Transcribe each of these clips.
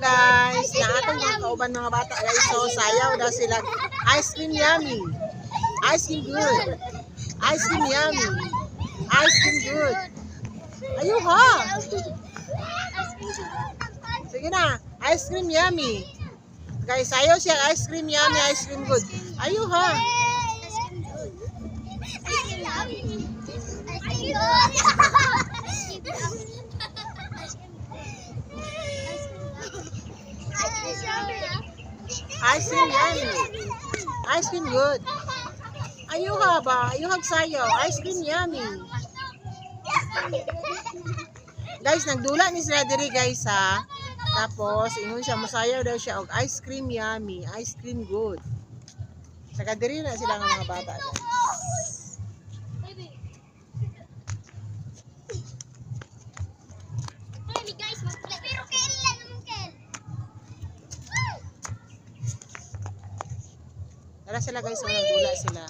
guys, na atong mga kauban mga bata guys. So sayaw daw sila. Ice cream yummy. Ice cream good. Ice cream yummy. Ice cream good. Ayo ha. Sige na. Ice cream yummy. Guys, sayaw siya. Ice cream yummy. Ice cream good. Ayo ha. Ice cream yummy. Ice cream good. Ayuha ba? Ayuhag sayo. Ice cream yummy. Guys, nagdula ni sila diri guys ha. Tapos, ingon siya, masayaw daw siya og ice cream yummy. Ice cream good. Saka diri na sila ng mga bata guys. Tara sila guys, walang dula sila.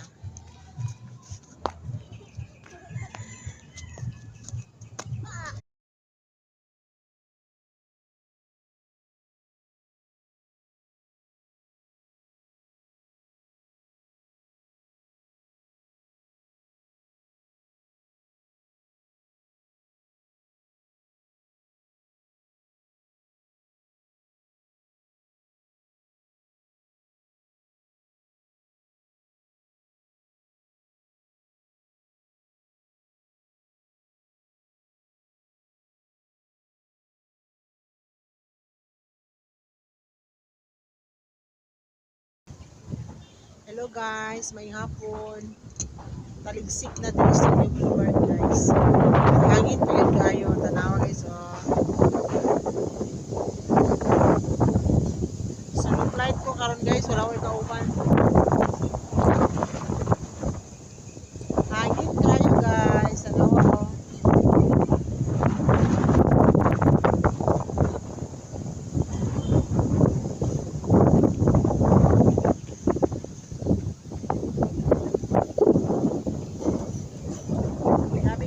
Hello guys, may hapon. Taligsik na dito sa Boulevard guys. Hangin pa yun kayo. Tanawa guys oh. Sa flight ko karon guys, wala ko kauban. Hangin kayo guys. Tanawa oh.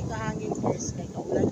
Kahangin guys, kay kaulan